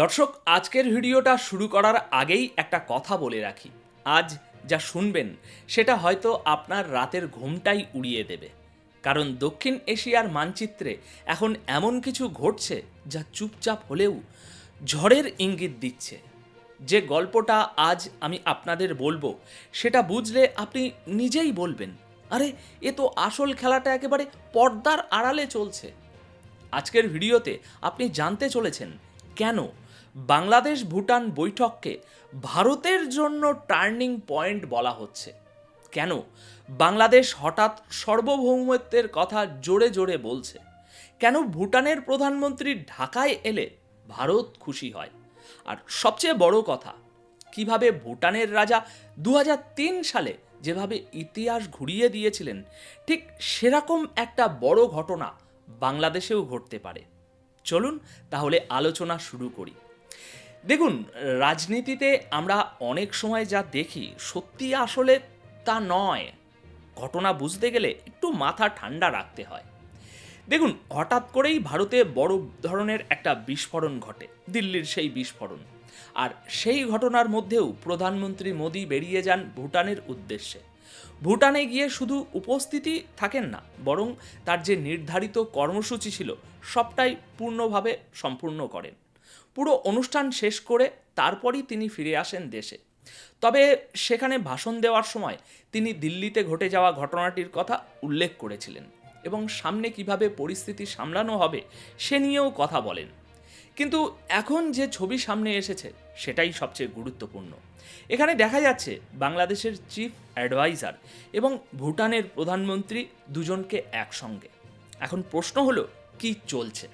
দর্শক, আজকের ভিডিওটা শুরু করার আগেই একটা কথা বলে রাখি। আজ যা শুনবেন সেটা হয়তো আপনার রাতের ঘুমটাই উড়িয়ে দেবে। কারণ দক্ষিণ এশিয়ার মানচিত্রে এখন এমন কিছু ঘটছে যা চুপচাপ হলেও ঝড়ের ইঙ্গিত দিচ্ছে। যে গল্পটা আজ আমি আপনাদের বলবো সেটা বুঝলে আপনি নিজেই বলবেন, আরে এ তো আসল খেলাটা একেবারে পর্দার আড়ালে চলছে। আজকের ভিডিওতে আপনি জানতে চলেছেন কেন বাংলাদেশ ভুটান বৈঠককে ভারতের জন্য টার্নিং পয়েন্ট বলা হচ্ছে, কেন বাংলাদেশ হঠাৎ সার্বভৌমত্বের কথা জোরে জোরে বলছে, কেন ভুটানের প্রধানমন্ত্রী ঢাকায় এলে ভারত খুশি হয়, আর সবচেয়ে বড় কথা, কিভাবে ভুটানের রাজা 2003 সালে যেভাবে ইতিহাস ঘুরিয়ে দিয়েছিলেন ঠিক সেরকম একটা বড় ঘটনা বাংলাদেশেও ঘটতে পারে। চলুন তাহলে আলোচনা শুরু করি। দেখুন, রাজনীতিতে আমরা অনেক সময় যা দেখি সত্যি আসলে তা নয়। ঘটনা বুঝতে গেলে একটু মাথা ঠান্ডা রাখতে হয়। দেখুন, হঠাৎ করেই ভারতে বড় ধরনের একটা বিস্ফোরণ ঘটে, দিল্লির সেই বিস্ফোরণ। আর সেই ঘটনার মধ্যেও প্রধানমন্ত্রী মোদি বেরিয়ে যান ভুটানের উদ্দেশ্যে। ভুটানে গিয়ে শুধু উপস্থিতি থাকেন না, বরং তার যে নির্ধারিত কর্মসূচি ছিল সবটাই পূর্ণভাবে সম্পূর্ণ করেন। পুরো অনুষ্ঠান শেষ করে তারপরই তিনি ফিরে আসেন দেশে। তবে সেখানে ভাষণ দেওয়ার সময় তিনি দিল্লিতে ঘটে যাওয়া ঘটনাটির কথা উল্লেখ করেছিলেন এবং সামনে কিভাবে পরিস্থিতি সামলানো হবে সে নিয়েও কথা বলেন। কিন্তু এখন যে ছবি সামনে এসেছে সেটাই সবচেয়ে গুরুত্বপূর্ণ। এখানে দেখা যাচ্ছে বাংলাদেশের চিফ অ্যাডভাইজার এবং ভুটানের প্রধানমন্ত্রী দুজনকে একসঙ্গে। এখন প্রশ্ন হলো, কি চলছে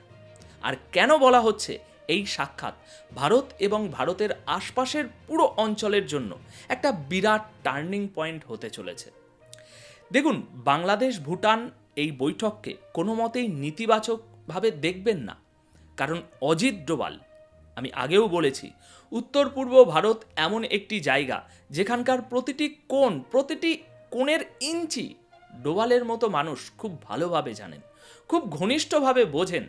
আর কেন বলা হচ্ছে এই সাক্ষাৎ ভারত এবং ভারতের আশপাশের পুরো অঞ্চলের জন্য একটা বিরাট টার্নিং পয়েন্ট হতে চলেছে। দেখুন, বাংলাদেশ ভুটান এই বৈঠককে কোনো মতেই নেতিবাচকভাবে দেখবেন না। কারণ অজিত ডোভাল, আমি আগেও বলেছি, উত্তর পূর্ব ভারত এমন একটি জায়গা যেখানকার প্রতিটি কোণের ইঞ্চি ডোভালের মতো মানুষ খুব ভালোভাবে জানেন, খুব ঘনিষ্ঠভাবে বোঝেন।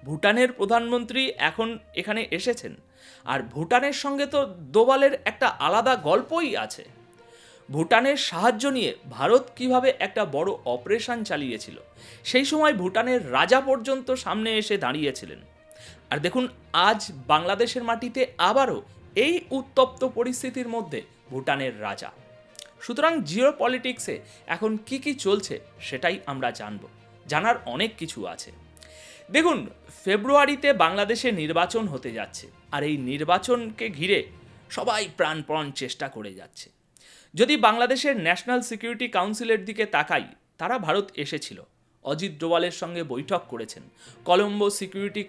ভুটানের প্রধানমন্ত্রী এখন এখানে এসেছেন, আর ভুটানের সঙ্গে তো ডোভালের একটা আলাদা গল্পই আছে। ভুটানের সাহায্য নিয়ে ভারত কিভাবে একটা বড় অপারেশন চালিয়েছিল, সেই সময় ভুটানের রাজা পর্যন্ত সামনে এসে দাঁড়িয়েছিলেন। আর দেখুন, আজ বাংলাদেশের মাটিতে আবারও এই উত্তপ্ত পরিস্থিতির মধ্যে ভুটানের রাজা। সুতরাং জিও পলিটিক্সে এখন কি কি চলছে সেটাই আমরা জানব। জানার অনেক কিছু আছে। দেখুন, ফেব্রুয়ারিতে বাংলাদেশে নির্বাচন হতে যাচ্ছে, আর এই নির্বাচনকে ঘিরে সবাই প্রাণপণ চেষ্টা করে যাচ্ছে। যদি বাংলাদেশের ন্যাশনাল সিকিউরিটি কাউন্সিলের দিকে তাকাই, তারা ভারত এসেছিল, অজিত ডোভালের সঙ্গে বৈঠক করেছেন, কলম্বো সিকিউরিটি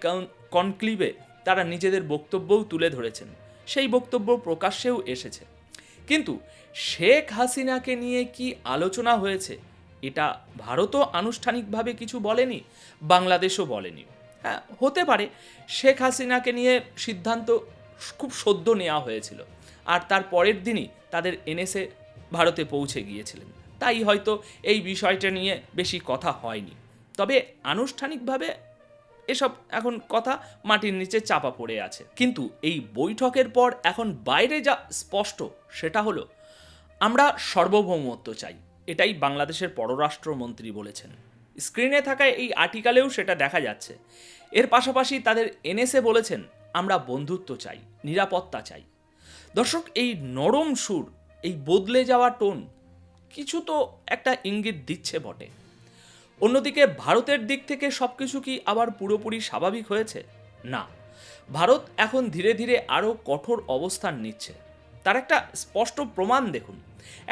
কনক্লিভে তারা নিজেদের বক্তব্যও তুলে ধরেছেন, সেই বক্তব্য প্রকাশ্যেও এসেছে। কিন্তু শেখ হাসিনাকে নিয়ে কি আলোচনা হয়েছে এটা ভারতও আনুষ্ঠানিকভাবে কিছু বলেনি, বাংলাদেশও বলেনি। হ্যাঁ, হতে পারে শেখ হাসিনাকে নিয়ে সিদ্ধান্ত খুব সদ্য নেওয়া হয়েছিল, আর তার পরের দিনই তাদের এনএসএ ভারতে পৌঁছে গিয়েছিলেন, তাই হয়তো এই বিষয়টা নিয়ে বেশি কথা হয়নি। তবে আনুষ্ঠানিকভাবে এসব এখন কথা মাটির নিচে চাপা পড়ে আছে। কিন্তু এই বৈঠকের পর এখন বাইরে যা স্পষ্ট সেটা হলো, আমরা সার্বভৌমত্ব চাই, এটাই বাংলাদেশের পররাষ্ট্রমন্ত্রী বলেছেন। স্ক্রিনে থাকা এই আর্টিকেলেও সেটা দেখা যাচ্ছে। এর পাশাপাশি তাদের এনএসএ বলেছেন, আমরা বন্ধুত্ব চাই, নিরাপত্তা চাই। দর্শক, এই নরম সুর, এই বদলে যাওয়া টোন কিছু তো একটা ইঙ্গিত দিচ্ছে বটে। অন্যদিকে ভারতের দিক থেকে সবকিছু কি আবার পুরোপুরি স্বাভাবিক হয়েছে? না, ভারত এখন ধীরে ধীরে আরও কঠোর অবস্থান নিচ্ছে। তার একটা স্পষ্ট প্রমাণ দেখুন,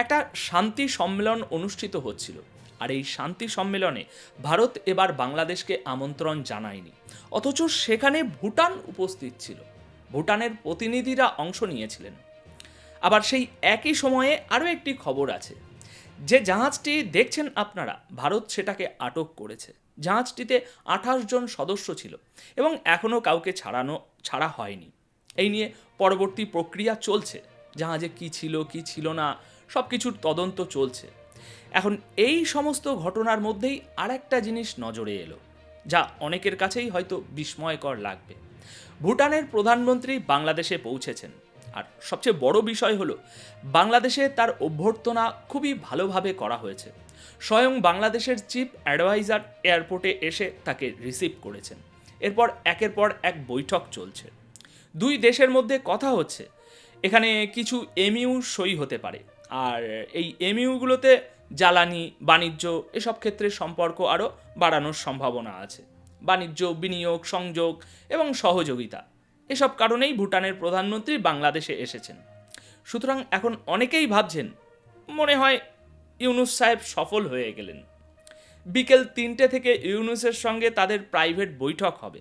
একটা শান্তি সম্মেলন অনুষ্ঠিত হচ্ছিল, আর এই শান্তি সম্মেলনে ভারত এবার বাংলাদেশকে আমন্ত্রণ জানায়নি, অথচ সেখানে ভুটান উপস্থিত ছিল, ভুটানের প্রতিনিধিরা অংশ নিয়েছিলেন। আবার সেই একই সময়ে আরও একটি খবর আছে, যে জাহাজটি দেখছেন আপনারা, ভারত সেটাকে আটক করেছে। জাহাজটিতে 28 জন সদস্য ছিল এবং এখনও কাউকে ছাড়া হয়নি। এই নিয়ে পরবর্তী প্রক্রিয়া চলছে, জাহাজে কি ছিল কি ছিল না সব কিছুর তদন্ত চলছে। এখন এই সমস্ত ঘটনার মধ্যেই আর একটা জিনিস নজরে এলো, যা অনেকের কাছেই হয়তো বিস্ময়কর লাগবে। ভুটানের প্রধানমন্ত্রী বাংলাদেশে পৌঁছেছেন, আর সবচেয়ে বড় বিষয় হলো বাংলাদেশে তার অভ্যর্থনা খুবই ভালোভাবে করা হয়েছে। স্বয়ং বাংলাদেশের চিফ অ্যাডভাইজার এয়ারপোর্টে এসে তাকে রিসিভ করেছেন। এরপর একের পর এক বৈঠক চলছে, দুই দেশের মধ্যে কথা হচ্ছে। এখানে কিছু এমইউ সই হতে পারে, আর এই এমইউগুলোতে জ্বালানি, বাণিজ্য এসব ক্ষেত্রে সম্পর্ক আরও বাড়ানোর সম্ভাবনা আছে। বাণিজ্য, বিনিয়োগ, সংযোগ এবং সহযোগিতা এসব কারণেই ভুটানের প্রধানমন্ত্রী বাংলাদেশে এসেছেন। সুতরাং এখন অনেকেই ভাবছেন, মনে হয় ইউনূস সাহেব সফল হয়ে গেলেন। বিকেল 3টে থেকে ইউনূসের সঙ্গে তাদের প্রাইভেট বৈঠক হবে।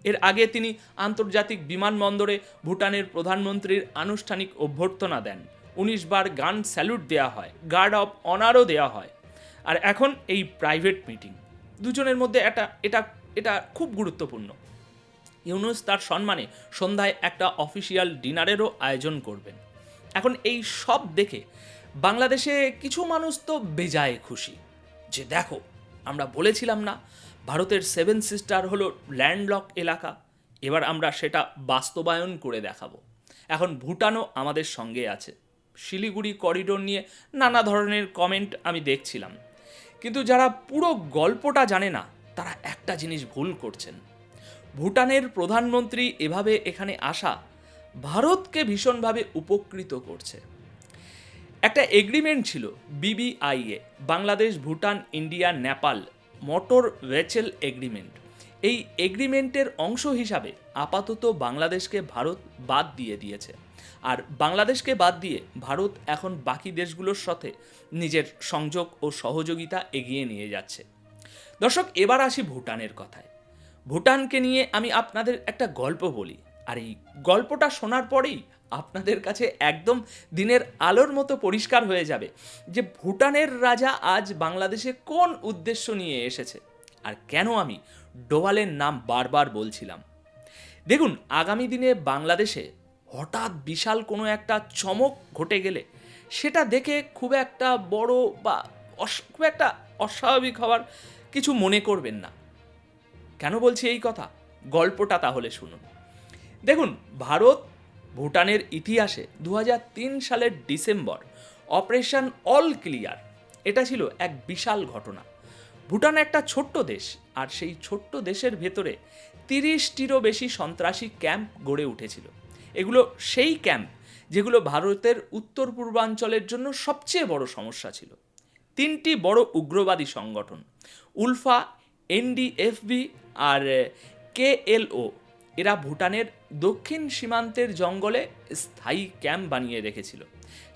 এর আগে তিনি আন্তর্জাতিক বিমানবন্দরে ভুটানের প্রধানমন্ত্রীর আনুষ্ঠানিক অভ্যর্থনা দেন। 19 বার গান স্যালুট দেওয়া হয়, গার্ড অফ অনারও দেওয়া হয়। আর এখন এই প্রাইভেট মিটিং, দুজনের মধ্যে এটা খুব গুরুত্বপূর্ণ। ইউনূস তার সম্মানে সন্ধ্যায় একটা অফিসিয়াল ডিনারেরও আয়োজন করবেন। এখন এই সব দেখে বাংলাদেশে কিছু মানুষ তো বেজায় খুশি, যে দেখো, আমরা বলেছিলাম না ভারতের 7 সিস্টার হলো ল্যান্ডলক এলাকা, এবার আমরা সেটা বাস্তবায়ন করে দেখাবো। এখন ভুটানও আমাদের সঙ্গে আছে। শিলিগুড়ি করিডোর নিয়ে নানা ধরনের কমেন্ট আমি দেখছিলাম, কিন্তু যারা পুরো গল্পটা জানে না তারা একটা জিনিস ভুল করছেন। ভুটানের প্রধানমন্ত্রী এভাবে এখানে আসা ভারতকে ভীষণভাবে উপকৃত করছে। একটা এগ্রিমেন্ট ছিল BBIN, Bangladesh, Bhutan, India, Nepal motor vessel agreement. এই এগ্রিমেন্টের অংশ হিসাবে আপাতত বাংলাদেশকে ভারত বাদ দিয়ে দিয়েছে, আর বাংলাদেশকে বাদ দিয়ে ভারত এখন বাকি দেশগুলোর সাথে নিজের সংযোগ ও সহযোগিতা এগিয়ে নিয়ে যাচ্ছে। দর্শক, এবার আসি ভুটানের কথায়। ভুটানকে নিয়ে আমি আপনাদের একটা গল্প বলি, আর এই গল্পটা শোনার পরেই আপনাদের কাছে একদম দিনের আলোর মতো পরিষ্কার হয়ে যাবে যে ভুটানের রাজা আজ বাংলাদেশে কোন উদ্দেশ্য নিয়ে এসেছে, আর কেন আমি ডোভালের নাম বারবার বলছিলাম। দেখুন, আগামী দিনে বাংলাদেশে হঠাৎ বিশাল কোনো একটা চমক ঘটে গেলে সেটা দেখে খুব একটা বড় বা খুব একটা অস্বাভাবিক হওয়ার কিছু মনে করবেন না। কেন বলছি এই কথা, গল্পটা তাহলে শুনুন। দেখুন, ভারত ভুটানের ইতিহাসে 2003 সালের ডিসেম্বর অপারেশন অল ক্লিয়ার, এটা ছিল এক বিশাল ঘটনা। ভুটান একটা ছোট্ট দেশ, আর সেই ছোট্ট দেশের ভেতরে 30টিরও বেশি সন্ত্রাসী ক্যাম্প গড়ে উঠেছিল। এগুলো সেই ক্যাম্প যেগুলো ভারতের উত্তর পূর্বাঞ্চলের জন্য সবচেয়ে বড় সমস্যা ছিল। 3টি বড় উগ্রবাদী সংগঠন, উলফা, এনডিএফবি আর কেএলও, এরা ভুটানের দক্ষিণ সীমান্তের জঙ্গলে স্থায়ী ক্যাম্প বানিয়ে রেখেছিল।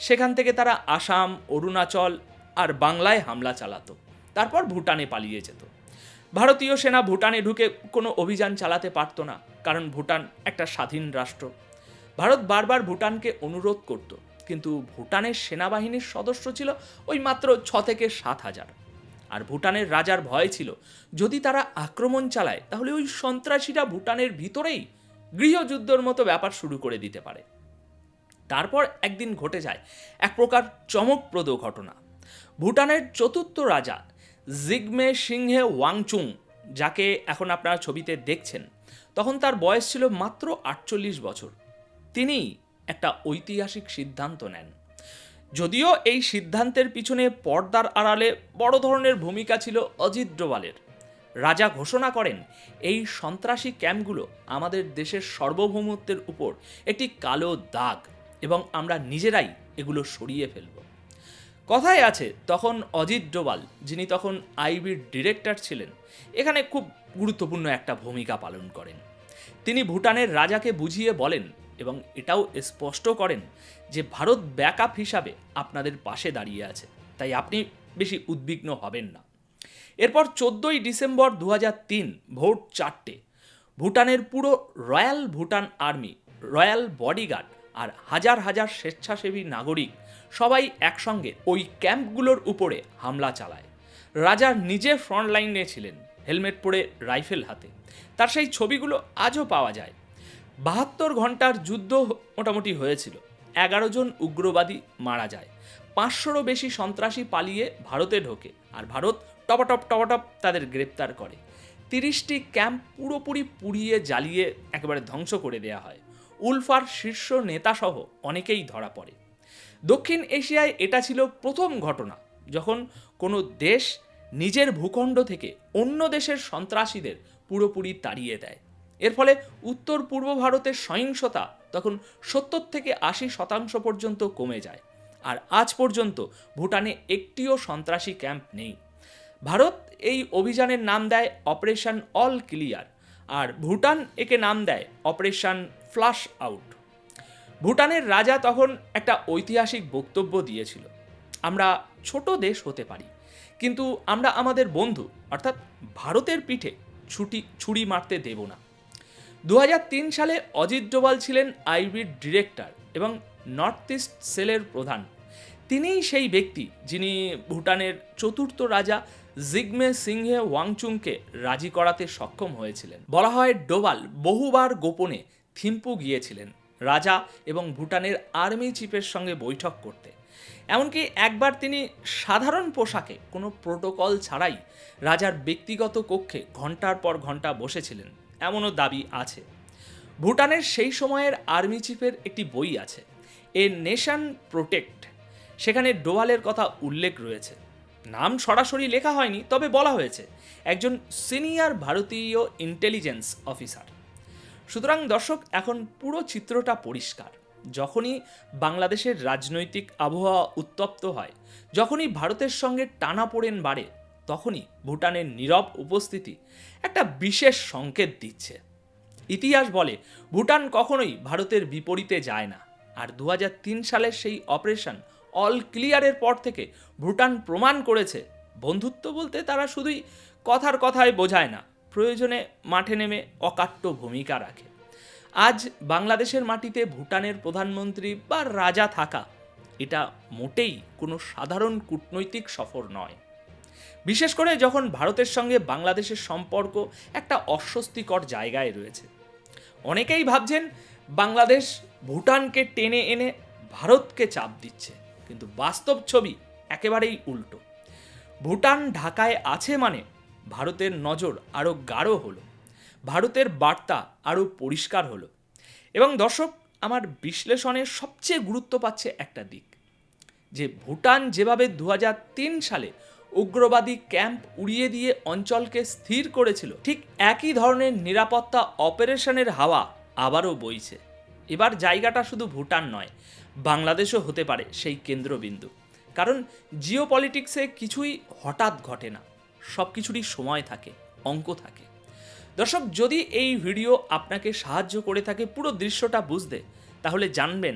সেখান থেকে তারা আসাম, অরুণাচল আর বাংলায় হামলা চালাতো, তারপর ভুটানে পালিয়ে যেত। ভারতীয় সেনা ভুটানে ঢুকে কোনো অভিযান চালাতে পারতো না, কারণ ভুটান একটা স্বাধীন রাষ্ট্র। ভারত বারবার ভুটানকে অনুরোধ করত, কিন্তু ভুটানের সেনাবাহিনীর সদস্য ছিল ওই মাত্র 6 থেকে 7,000। আর ভুটানের রাজার ভয় ছিল যদি তারা আক্রমণ চালায় তাহলে ওই সন্ত্রাসীরা ভুটানের ভিতরেই গৃহযুদ্ধের মতো ব্যাপার শুরু করে দিতে পারে। তারপর একদিন ঘটে যায় এক প্রকার চমকপ্রদ ঘটনা। ভুটানের 4র্থ রাজা জিগমে সিংহে ওয়াংচুং, যাকে এখন আপনারা ছবিতে দেখছেন, তখন তার বয়স ছিল মাত্র 48 বছর। তিনি একটা ঐতিহাসিক সিদ্ধান্ত নেন। যদিও এই সিদ্ধান্তের পিছনে পর্দার আড়ালে বড় ধরনের ভূমিকা ছিল অজিত ডোভালের। রাজা ঘোষণা করেন, এই সন্ত্রাসী ক্যাম্পগুলো আমাদের দেশের সার্বভৌমত্বের উপর একটি কালো দাগ, এবং আমরা নিজেরাই এগুলো সরিয়ে ফেলব। কথায় আছে, তখন অজিত ডোভাল, যিনি তখন আইবির ডিরেক্টর ছিলেন, এখানে খুব গুরুত্বপূর্ণ একটা ভূমিকা পালন করেন। তিনি ভুটানের রাজাকে বুঝিয়ে বলেন এবং এটাও স্পষ্ট করেন যে ভারত ব্যাকআপ হিসাবে আপনাদের পাশে দাঁড়িয়ে আছে, তাই আপনি বেশি উদ্বিগ্ন হবেন না। এরপর 14ই ডিসেম্বর 2003 ভোর 4টে ভুটানের পুরো royal Bhutan army, royal bodyguard আর হাজার হাজার স্বেচ্ছাসেবী নাগরিক সবাই একসঙ্গে ওই ক্যাম্পগুলোর উপরে হামলা চালায়। রাজা নিজে ফ্রন্ট লাইনে ছিলেন, হেলমেট পরে, রাইফেল হাতে। তার সেই ছবিগুলো আজও পাওয়া যায়। 72 ঘন্টার যুদ্ধ মোটামুটি হয়েছিল। 11 জন উগ্রবাদী মারা যায়, 500রও বেশি সন্ত্রাসী পালিয়ে ভারতে ঢোকে, আর ভারত টপাটপ তাদের গ্রেপ্তার করে। 30টি ক্যাম্প পুরোপুরি পুড়িয়ে জ্বালিয়ে একেবারে ধ্বংস করে দেওয়া হয়। উলফার শীর্ষ নেতাসহ অনেকেই ধরা পড়ে। দক্ষিণ এশিয়ায় এটা ছিল প্রথম ঘটনা যখন কোনো দেশ নিজের ভূখণ্ড থেকে অন্য দেশের সন্ত্রাসীদের পুরোপুরি তাড়িয়ে দেয়। এর ফলে উত্তর পূর্ব ভারতের সহিংসতা তখন 70 থেকে 80% পর্যন্ত কমে যায়। আর আজ পর্যন্ত ভুটানে একটিও সন্ত্রাসী ক্যাম্প নেই। ভারত এই অভিযানের নাম দেয় অপারেশন অল ক্লিয়ার, আর ভুটান একে নাম দেয় অপারেশন ফ্লাশ আউট। ভুটানের রাজা তখন একটা ঐতিহাসিক বক্তব্য দিয়েছিল, আমরা ছোট দেশ হতে পারি, কিন্তু আমরা আমাদের বন্ধু অর্থাৎ ভারতের পিঠে ছুরি মারতে দেব না। 2003 সালে অজিত ডোভাল ছিলেন আইবির ডিরেক্টর এবং নর্থ ইস্ট সেলের প্রধান। তিনিই সেই ব্যক্তি যিনি ভুটানের চতুর্থ রাজা জিগমে সিংহে ওয়াংচুংকে রাজি করাতে সক্ষম হয়েছিলেন। বলা হয় ডোভাল বহুবার গোপনে থিম্পু গিয়েছিলেন রাজা এবং ভুটানের আর্মি চিফের সঙ্গে বৈঠক করতে। এমনকি একবার তিনি সাধারণ পোশাকে কোনো প্রোটোকল ছাড়াই রাজার ব্যক্তিগত কক্ষে ঘন্টার পর ঘন্টা বসেছিলেন, এমনও দাবি আছে। ভুটানের সেই সময়ের আর্মি চিফের একটি বই আছে, এ নেশন প্রোটেক্ট। সেখানে ডোভালের কথা উল্লেখ রয়েছে, নাম সরাসরি লেখা হয়নি, তবে বলা হয়েছে একজন সিনিয়র ভারতীয় ইন্টেলিজেন্স অফিসার। সুতরাং দর্শক, এখন পুরো চিত্রটা পরিষ্কার। যখনই বাংলাদেশের রাজনৈতিক আবহাওয়া উত্তপ্ত হয়, যখনই ভারতের সঙ্গে টানাপোড়েন বাড়ে, তখনই ভুটানের নীরব উপস্থিতি একটা বিশেষ সংকেত দিচ্ছে। ইতিহাস বলে ভুটান কখনোই ভারতের বিপরীতে যায় না। আর 2003 সালের সেই অপারেশন অল ক্লিয়ারের পর থেকে ভুটান প্রমাণ করেছে বন্ধুত্ব বলতে তারা শুধুই কথায় বোঝায় না, প্রয়োজনে মাঠে নেমে অকাট্য ভূমিকা রাখে। আজ বাংলাদেশের মাটিতে ভুটানের প্রধানমন্ত্রী বা রাজা থাকা এটা মোটেই কোনো সাধারণ কূটনৈতিক সফর নয়, বিশেষ করে যখন ভারতের সঙ্গে বাংলাদেশের সম্পর্ক একটা অস্বস্তিকর জায়গায় রয়েছে। অনেকেই ভাবছেন বাংলাদেশ ভুটানকে টেনে এনে ভারতকে চাপ দিচ্ছে, কিন্তু বাস্তব ছবি একেবারেই উল্টো। ভুটান ঢাকায় আছে মানে ভারতের নজর আরও গাঢ় হলো, ভারতের বার্তা আরও পরিষ্কার হলো। এবং দর্শক, আমার বিশ্লেষণের সবচেয়ে গুরুত্ব পাচ্ছে একটা দিক, যে ভুটান যেভাবে 2003 সালে উগ্রবাদী ক্যাম্প উড়িয়ে দিয়ে অঞ্চলকে স্থির করেছিল, ঠিক একই ধরনের নিরাপত্তা অপারেশনের হাওয়া আবারও বইছে। এবার জায়গাটা শুধু ভুটান নয়, বাংলাদেশও হতে পারে সেই কেন্দ্রবিন্দু। কারণ জিওপলিটিক্সে কিছুই হঠাৎ ঘটে না, সব কিছুরই সময় থাকে, অঙ্ক থাকে। দর্শক, যদি এই ভিডিও আপনাকে সাহায্য করে থাকে পুরো দৃশ্যটা বুঝতে, তাহলে জানবেন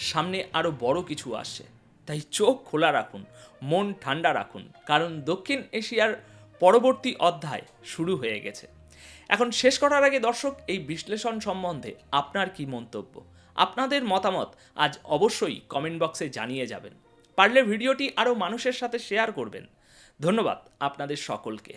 সামনে আরও বড় কিছু আসছে। তাই চোখ খোলা রাখুন, মন ঠান্ডা রাখুন, কারণ দক্ষিণ এশিয়ার পরবর্তী অধ্যায় শুরু হয়ে গেছে। এখন শেষ করার আগে দর্শক, এই বিশ্লেষণ সম্বন্ধে আপনার কি মন্তব্য, আপনাদের মতামত আজ অবশ্যই কমেন্ট বক্সে জানিয়ে যাবেন। পারলে ভিডিওটি আরও মানুষের সাথে শেয়ার করবেন। ধন্যবাদ আপনাদের সকলকে।